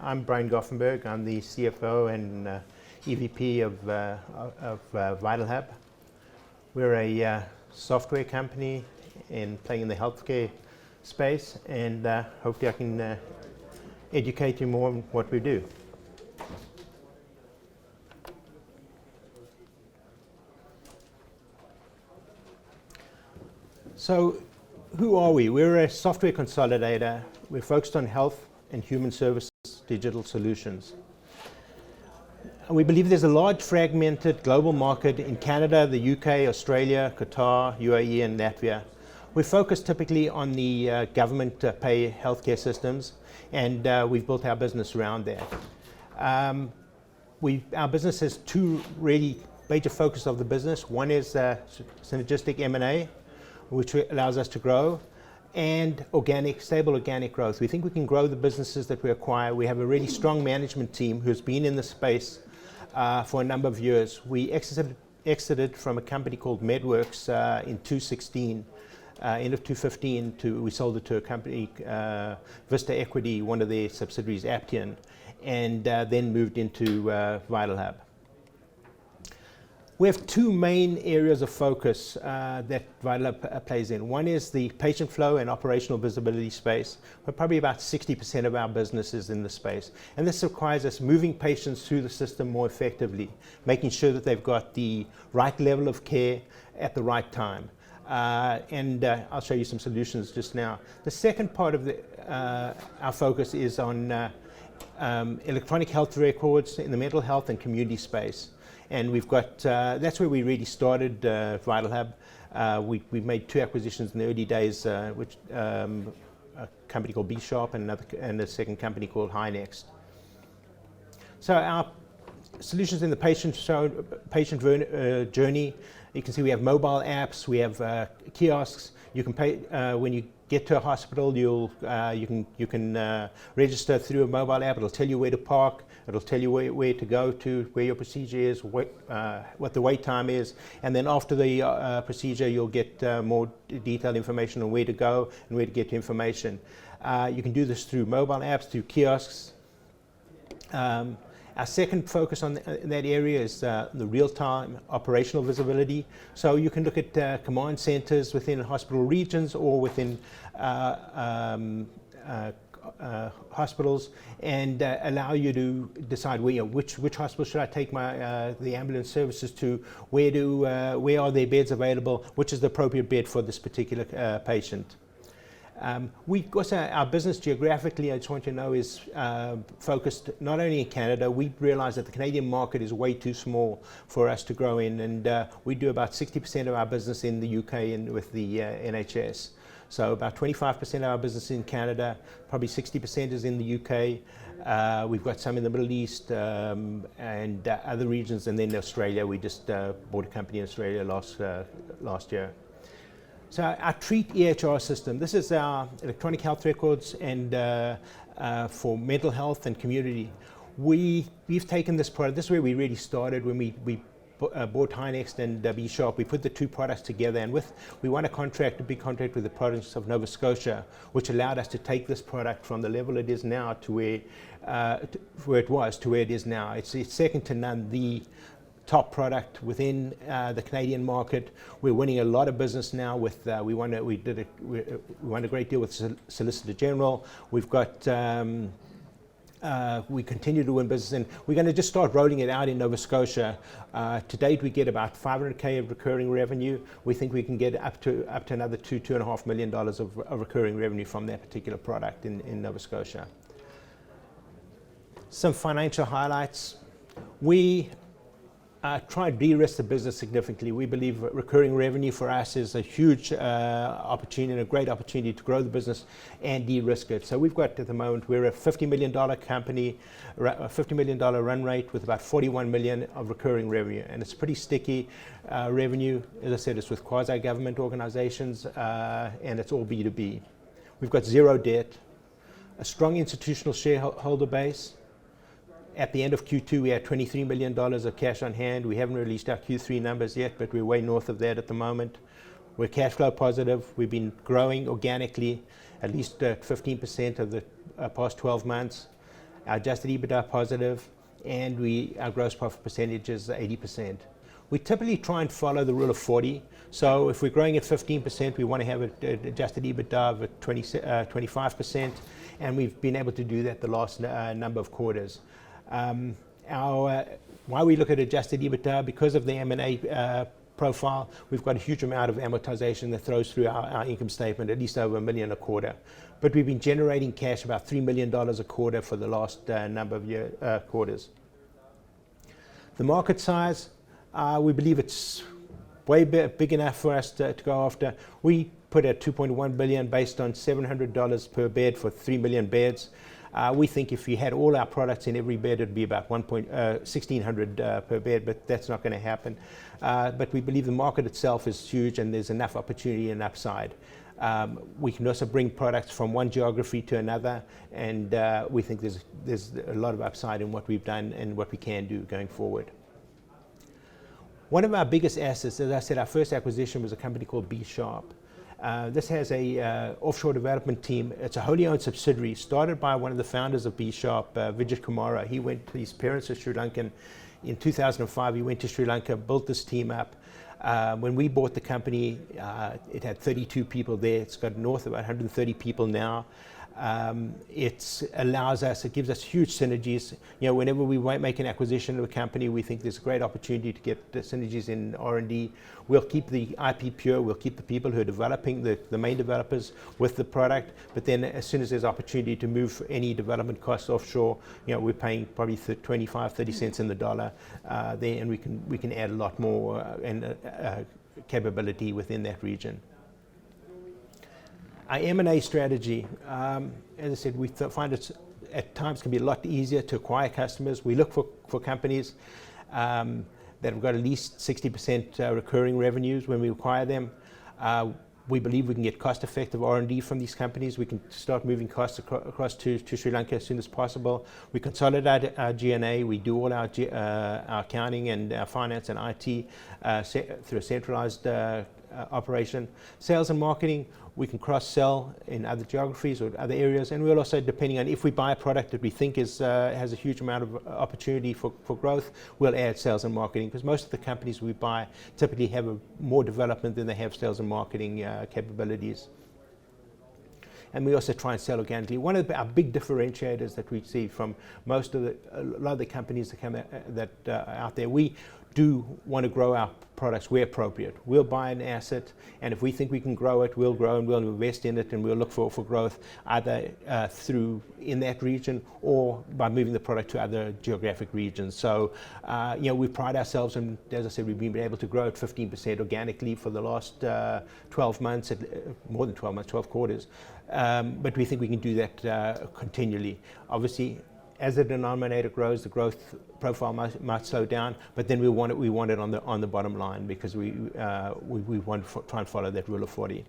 I'm Brian Goffenberg. I'm the CFO and EVP of VitalHub. We're a software company playing in the healthcare space, and hopefully I can educate you more on what we do. So, who are we? We're a software consolidator. We're focused on health and human services digital solutions. And we believe there's a large fragmented global market in Canada, the UK, Australia, Qatar, UAE, and Latvia. We focus typically on the government pay healthcare systems, and we've built our business around that. Our business has two really major focuses of the business. One is synergistic M&A, which allows us to grow, and stable organic growth. We think we can grow the businesses that we acquire. We have a really strong management team who's been in the space for a number of years. We exited from a company called MedWorks in 2016. End of 2015, we sold it to a company, Vista Equity, one of their subsidiaries, Aptian, and then moved into VitalHub. We have two main areas of focus that VitalHub plays in. One is the patient flow and operational visibility space, where probably about 60% of our business is in the space. And this requires us moving patients through the system more effectively, making sure that they've got the right level of care at the right time. And I'll show you some solutions just now. The second part of our focus is on electronic health records in the mental health and community space. And we've got, that's where we really started VitalHub. We've made two acquisitions in the early days, which a company called B-Sharp and a second company called HiNext. So our solutions in the patient journey, you can see we have mobile apps, we have kiosks. You can pay when you get to a hospital. You can register through a mobile app. It'll tell you where to park. It'll tell you where to go to, where your procedure is, what the wait time is, and then after the procedure, you'll get more detailed information on where to go and where to get your information. You can do this through mobile apps, through kiosks. Our second focus in that area is the real-time operational visibility. So you can look at command centers within hospital regions or within hospitals, and allow you to decide which hospital should I take the ambulance services to, where are their beds available, which is the appropriate bed for this particular patient. Our business geographically, I just want you to know, is focused not only in Canada. We realize that the Canadian market is way too small for us to grow in, and we do about 60% of our business in the UK and with the NHS. So about 25% of our business in Canada, probably 60% is in the UK. We've got some in the Middle East and other regions, and then Australia. We just bought a company in Australia last year. So our Treat EHR system, this is our electronic health records and for mental health and community. We've taken this product, this is where we really started when we bought HiNext and B-Sharp. We put the two products together, and we won a big contract with the province of Nova Scotia, which allowed us to take this product from the level it is now to where it was to where it is now. It's second to none, the top product within the Canadian market. We're winning a lot of business now with we won a great deal with Solicitor General. We've got we continue to win business, and we're going to just start rolling it out in Nova Scotia. To date, we get about $500K of recurring revenue. We think we can get up to another $2.5 million of recurring revenue from that particular product in Nova Scotia. Some financial highlights. We try to de-risk the business significantly. We believe recurring revenue for us is a huge opportunity and a great opportunity to grow the business and de-risk it. So we've got, at the moment, we're a $50 million company, a $50 million run rate with about $41 million of recurring revenue. And it's pretty sticky revenue. As I said, it's with quasi-government organizations and it's all B2B. We've got zero debt, a strong institutional shareholder base. At the end of Q2, we had $23 million of cash on hand. We haven't released our Q3 numbers yet, but we're way north of that at the moment. We're cash flow positive. We've been growing organically at least 15% of the past 12 months. our adjusted EBITDA positive, and our gross profit percentage is 80%. We typically try and follow the rule of 40. So if we're growing at 15%, we want to have an adjusted EBITDA of 25%, and we've been able to do that the last number of quarters. Why we look at adjusted EBITDA, because of the M&A profile, we've got a huge amount of amortization that throws through our income statement, at least over $1 million a quarter. But we've been generating cash about $3 million a quarter for the last number of quarters. The market size, we believe it's way big enough for us to go after. We put at $2.1 billion based on $700 per bed for 3 million beds. We think if you had all our products in every bed, it'd be about $1,600 per bed, but that's not going to happen. But we believe the market itself is huge, and there's enough opportunity and upside. We can also bring products from one geography to another, and we think there's a lot of upside in what we've done and what we can do going forward. One of our biggest assets, as I said, our first acquisition was a company called B Sharp. This has a offshore development team. It's a wholly owned subsidiary started by one of the founders of B Sharp, Vijay Kumara. His parents are Sri Lankan. In 2005, he went to Sri Lanka, built this team up. When we bought the company, it had 32 people there. It's got north of 130 people now. It gives us huge synergies. Whenever we make an acquisition of a company, we think there's a great opportunity to get the synergies in R&D. We'll keep the IP pure. We'll keep the people who are developing, the main developers, with the product. But then as soon as there's opportunity to move any development costs offshore, we're paying probably 25, 30 cents in the dollar there, and we can add a lot more capability within that region. Our M&A strategy, as I said, we find it at times can be a lot easier to acquire customers. We look for companies that have got at least 60% recurring revenues when we acquire them. We believe we can get cost-effective R&D from these companies. We can start moving costs across to Sri Lanka as soon as possible. We consolidate our G&A. We do all our accounting and our finance and IT through a centralized operation. Sales and marketing, we can cross-sell in other geographies or other areas, and we'll also, depending on if we buy a product that we think has a huge amount of opportunity for growth, we'll add sales and marketing, because most of the companies we buy typically have more development than they have sales and marketing capabilities. And we also try and sell organically. One of our big differentiators that we see from a lot of the companies that are out there, we do want to grow our products where appropriate. We'll buy an asset, and if we think we can grow it, we'll grow and we'll invest in it, and we'll look for growth either through in that region or by moving the product to other geographic regions. So, we pride ourselves, and as I said, we've been able to grow at 15% organically for the last 12 months, more than 12 months, 12 quarters. But we think we can do that continually. Obviously, as the denominator grows, the growth profile might slow down, but then we want it on the bottom line, because we want to try and follow that rule of 40.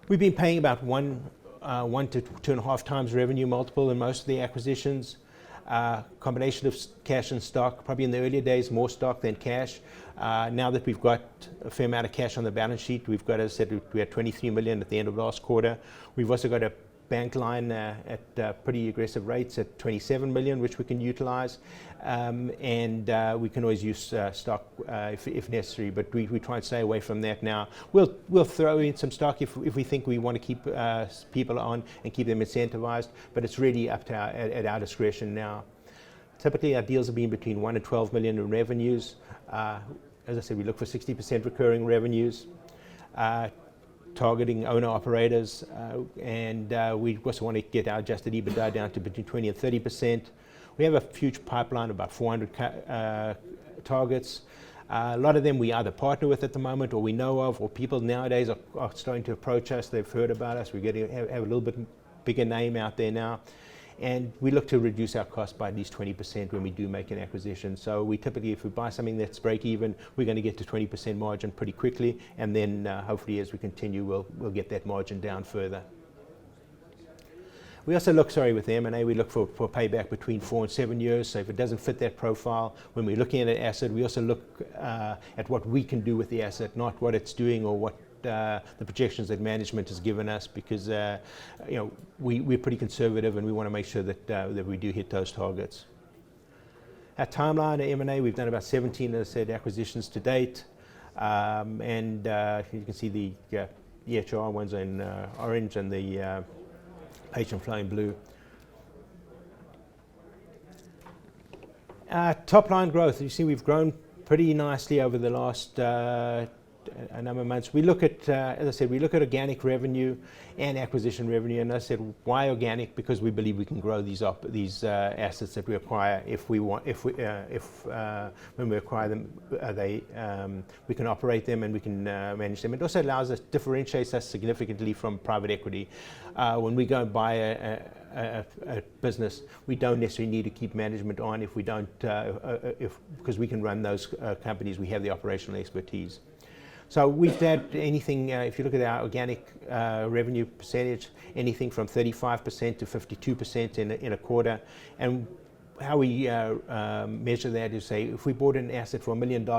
We've been paying about 1 to 2.5 times revenue multiple in most of the acquisitions. Combination of cash and stock, probably in the earlier days more stock than cash. Now that we've got a fair amount of cash on the balance sheet, we've got, as I said, we had $23 million at the end of last quarter. We've also got a bank line at pretty aggressive rates at $27 million, which we can utilize, and we can always use stock if necessary, but we try and stay away from that now. We'll throw in some stock if we think we want to keep people on and keep them incentivized, but it's really up to at our discretion now. Typically, our deals have been between 1 and 12 million in revenues. As I said, we look for 60% recurring revenues. Targeting owner-operators, and we also want to get our adjusted EBITDA down to between 20 and 30%. We have a huge pipeline, about 400 targets. A lot of them we either partner with at the moment, or we know of, or people nowadays are starting to approach us. They've heard about us. We're have a little bit bigger name out there now. And we look to reduce our cost by at least 20% when we do make an acquisition. So we typically, if we buy something that's break even, we're going to get to 20% margin pretty quickly, and then hopefully as we continue, we'll get that margin down further. We also look, with M&A, we look for payback between 4 and 7 years. So if it doesn't fit that profile, when we're looking at an asset, we also look at what we can do with the asset, not what it's doing or what the projections that management has given us, because we're pretty conservative and we want to make sure that we do hit those targets. Our timeline at M&A, we've done about 17, as I said, acquisitions to date, and you can see the VHI ones in orange and the patient flow in blue. Top line growth, you see we've grown pretty nicely over the last a number of months. We look at, as I said, we look at organic revenue and acquisition revenue, and I said, why organic? Because we believe we can grow these assets that we acquire when we acquire them, we can operate them and we can manage them. It also allows us, differentiates us significantly from private equity. When we go and buy a business, we don't necessarily need to keep management on if we don't, because we can run those companies. We have the operational expertise. So we've had anything, if you look at our organic revenue percentage, anything from 35% to 52% in a quarter. And how we measure that is, say, if we bought an asset for $1 million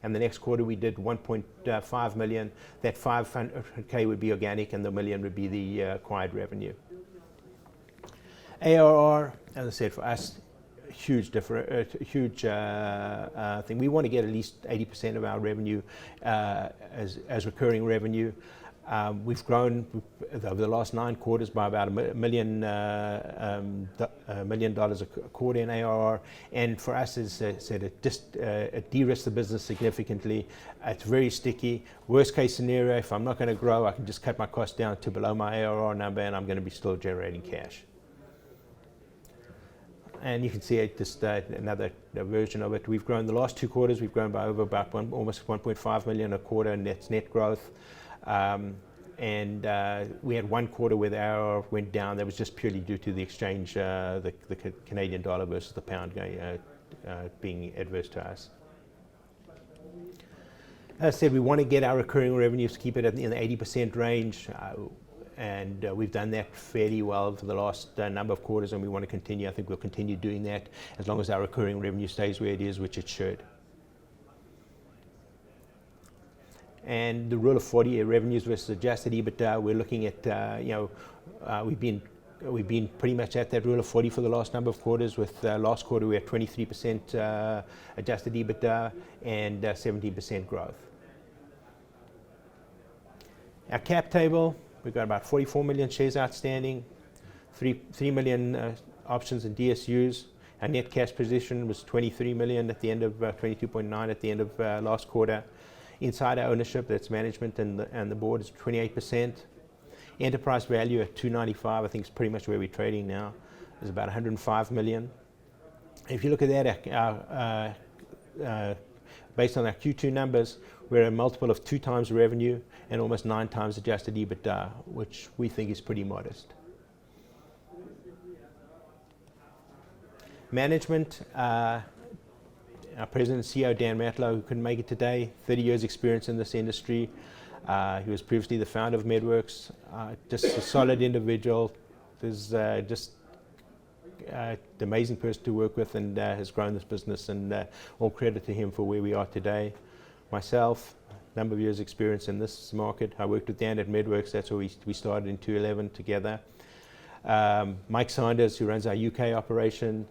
and the next quarter we did 1.5 million, that 500K would be organic and the $1 million would be the acquired revenue. ARR, as I said, for us, huge thing. We want to get at least 80% of our revenue as recurring revenue. We've grown over the last 9 quarters by about $1 million a quarter in ARR, and for us, as I said, it de-risks the business significantly. It's very sticky. Worst case scenario, if I'm not going to grow, I can just cut my costs down to below my ARR number, and I'm going to be still generating cash. And you can see just another version of it. We've grown the last 2 quarters. We've grown by about almost 1.5 million a quarter, and that's net growth. And we had 1 quarter where the ARR went down. That was just purely due to the exchange, the Canadian dollar versus the pound being adverse to us. As I said, we want to get our recurring revenues, keep it in the 80% range. And we've done that fairly well for the last number of quarters, and we want to continue. I think we'll continue doing that as long as our recurring revenue stays where it is, which it should. And the rule of 40, revenues versus adjusted EBITDA, we're looking at, we've been pretty much at that rule of 40 for the last number of quarters. With last quarter, we had 23% adjusted EBITDA and 17% growth. Our cap table. We've got about 44 million shares outstanding, 3 million options and DSUs. Our net cash position was 23 million at the end of 22.9 at the end of last quarter. Insider ownership, that's management and the board, is 28%. Enterprise value at 295, I think is pretty much where we're trading now, is about 105 million. If you look at that, based on our Q2 numbers, we're a multiple of 2 times revenue and almost 9 times adjusted EBITDA, which we think is pretty modest. Management, our President and CEO, Dan Matlow, who couldn't make it today, 30 years experience in this industry. He was previously the founder of MedWorks, just a solid individual. There's just an amazing person to work with, and has grown this business, and all credit to him for where we are today. Myself, a number of years experience in this market. I worked with Dan at MedWorks. That's where we started in 2011 together. Mike Sanders, who runs our UK operation.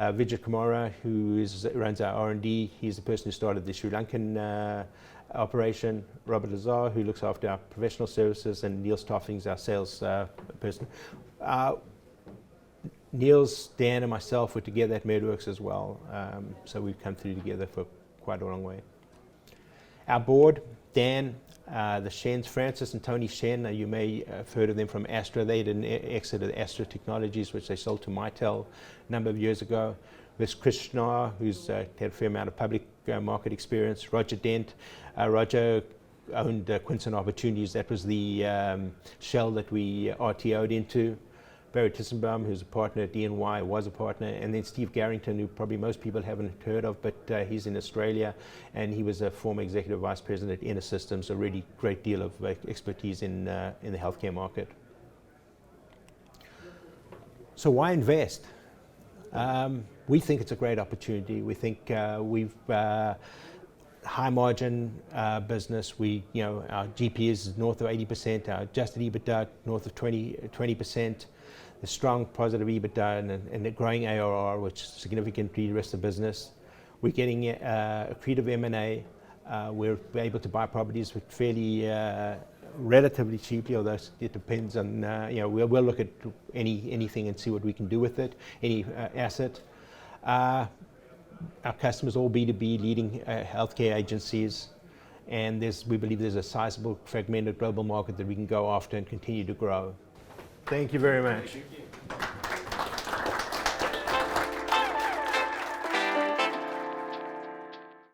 Vijay Kumara, who runs our R&D. He's the person who started the Sri Lankan operation. Robert Lazar, who looks after our professional services, and Neil Stoffing's our sales person. Niels, Dan, and myself were together at MedWorks as well, so we've come through together for quite a long way. Our board, Dan, the Shens, Francis and Tony Shen, you may have heard of them from Astra. They did an exit of Astra Technologies, which they sold to Mitel a number of years ago. There's Chris Schnarr, who's had a fair amount of public market experience. Roger Dent. Roger owned Quinson Opportunities. That was the shell that we RTO'd into. Barry Tissenbaum, who's a partner at DNY, was a partner, and then Steve Garrington, who probably most people haven't heard of, but he's in Australia, and he was a former executive vice president at InterSystems, a really great deal of expertise in the healthcare market. So why invest? We think it's a great opportunity. We think high margin business. Our GP is north of 80%, our adjusted EBITDA north of 20%, the strong positive EBITDA and the growing ARR, which significantly de-risks the business. We're getting accretive M&A. We're able to buy properties with fairly relatively cheaply, although it depends on, we'll look at anything and see what we can do with it, any asset. Our customers all B2B leading healthcare agencies, and we believe there's a sizable fragmented global market that we can go after and continue to grow. Thank you very much. Thank you.